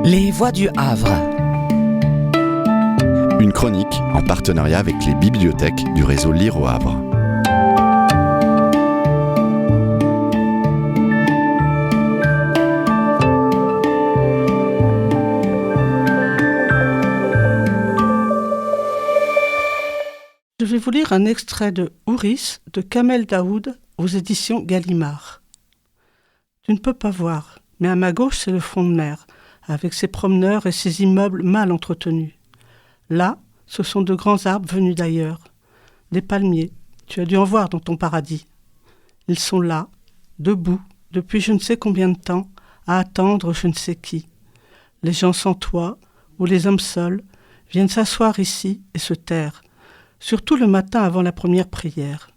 Les Voix du Havre. Une chronique en partenariat avec les bibliothèques du réseau Lire au Havre. Je vais vous lire un extrait de Ouris de Kamel Daoud aux éditions Gallimard. Tu ne peux pas voir, mais à ma gauche c'est le front de mer, avec ses promeneurs et ses immeubles mal entretenus. Là, ce sont de grands arbres venus d'ailleurs. Des palmiers, tu as dû en voir dans ton paradis. Ils sont là, debout, depuis je ne sais combien de temps, à attendre je ne sais qui. Les gens sans toit, ou les hommes seuls, viennent s'asseoir ici et se taire, surtout le matin avant la première prière.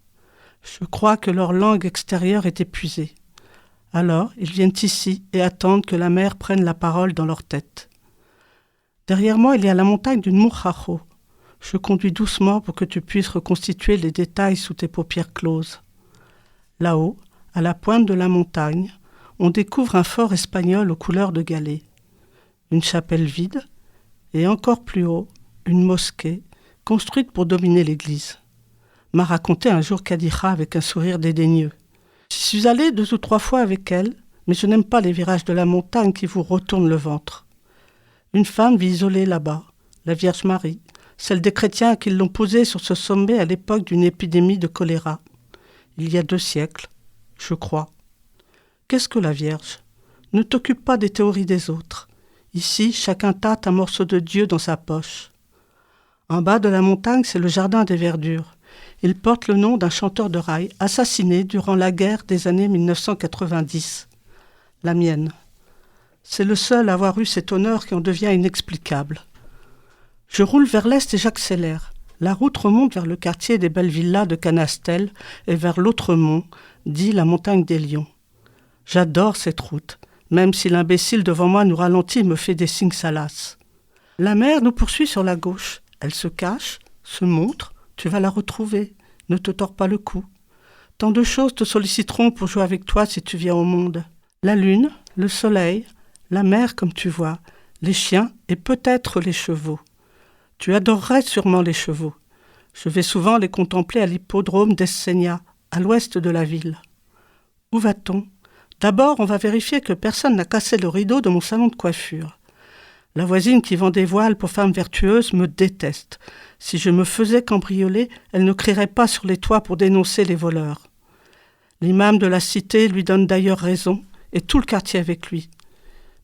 Je crois que leur langue extérieure est épuisée. Alors, ils viennent ici et attendent que la mer prenne la parole dans leur tête. Derrière moi, il y a la montagne du Mourhacho. Je conduis doucement pour que tu puisses reconstituer les détails sous tes paupières closes. Là-haut, à la pointe de la montagne, on découvre un fort espagnol aux couleurs de galets. Une chapelle vide, et encore plus haut, une mosquée, construite pour dominer l'église. M'a raconté un jour Kadira avec un sourire dédaigneux. J'y suis allé 2 ou 3 fois avec elle, mais je n'aime pas les virages de la montagne qui vous retournent le ventre. Une femme vit isolée là-bas, la Vierge Marie, celle des chrétiens qui l'ont posée sur ce sommet à l'époque d'une épidémie de choléra. Il y a 2 siècles, je crois. Qu'est-ce que la Vierge ? Ne t'occupe pas des théories des autres. Ici, chacun tâte un morceau de Dieu dans sa poche. En bas de la montagne, c'est le jardin des verdures. Il porte le nom d'un chanteur de rail assassiné durant la guerre des années 1990. La mienne. C'est le seul à avoir eu cet honneur qui en devient inexplicable. Je roule vers l'est et j'accélère. La route remonte vers le quartier des belles villas de Canastel et vers l'autre mont, dit la montagne des Lions. J'adore cette route, même si l'imbécile devant moi nous ralentit et me fait des signes salaces. La mer nous poursuit sur la gauche. Elle se cache, se montre, tu vas la retrouver. Ne te tords pas le cou. Tant de choses te solliciteront pour jouer avec toi si tu viens au monde. La lune, le soleil, la mer comme tu vois, les chiens et peut-être les chevaux. Tu adorerais sûrement les chevaux. Je vais souvent les contempler à l'hippodrome d'Esseña, à l'ouest de la ville. Où va-t-on ? D'abord, on va vérifier que personne n'a cassé le rideau de mon salon de coiffure. La voisine qui vend des voiles pour femmes vertueuses me déteste. Si je me faisais cambrioler, elle ne crierait pas sur les toits pour dénoncer les voleurs. L'imam de la cité lui donne d'ailleurs raison, et tout le quartier avec lui.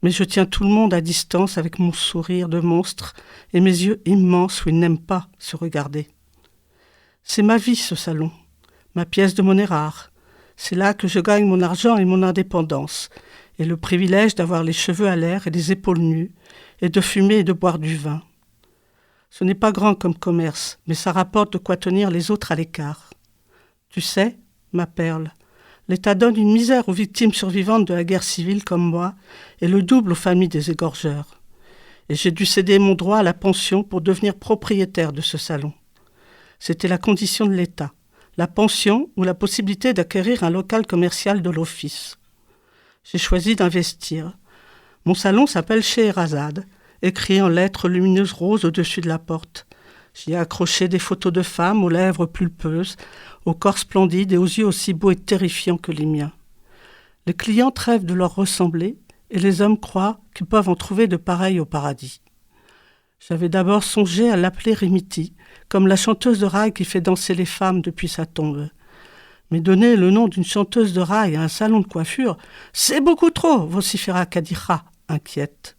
Mais je tiens tout le monde à distance avec mon sourire de monstre et mes yeux immenses où ils n'aiment pas se regarder. C'est ma vie, ce salon, ma pièce de monnaie rare. C'est là que je gagne mon argent et mon indépendance, et le privilège d'avoir les cheveux à l'air et les épaules nues, et de fumer et de boire du vin. Ce n'est pas grand comme commerce, mais ça rapporte de quoi tenir les autres à l'écart. Tu sais, ma perle, l'État donne une misère aux victimes survivantes de la guerre civile comme moi, et le double aux familles des égorgeurs. Et j'ai dû céder mon droit à la pension pour devenir propriétaire de ce salon. C'était la condition de l'État, la pension ou la possibilité d'acquérir un local commercial de l'office. J'ai choisi d'investir. Mon salon s'appelle Scheherazade, écrit en lettres lumineuses roses au-dessus de la porte. J'y ai accroché des photos de femmes aux lèvres pulpeuses, au corps splendide et aux yeux aussi beaux et terrifiants que les miens. Les clients rêvent de leur ressembler et les hommes croient qu'ils peuvent en trouver de pareils au paradis. J'avais d'abord songé à l'appeler Rimiti, comme la chanteuse de rail qui fait danser les femmes depuis sa tombe. Mais donner le nom d'une chanteuse de rail à un salon de coiffure, c'est beaucoup trop, vociféra Kadira, inquiète.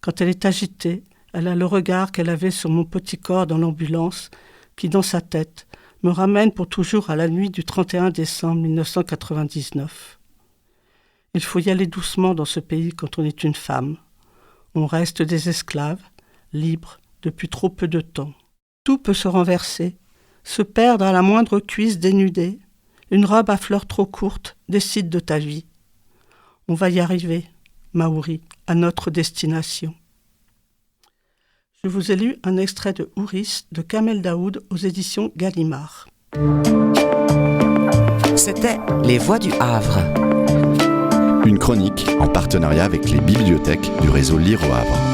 Quand elle est agitée, elle a le regard qu'elle avait sur mon petit corps dans l'ambulance, qui, dans sa tête, me ramène pour toujours à la nuit du 31 décembre 1999. Il faut y aller doucement dans ce pays quand on est une femme. On reste des esclaves, libres, depuis trop peu de temps. Tout peut se renverser, se perdre à la moindre cuisse dénudée. Une robe à fleurs trop courte décide de ta vie. On va y arriver, Maouri, à notre destination. Je vous ai lu un extrait de Ouris de Kamel Daoud aux éditions Gallimard. C'était Les Voix du Havre. Une chronique en partenariat avec les bibliothèques du réseau Lire au Havre.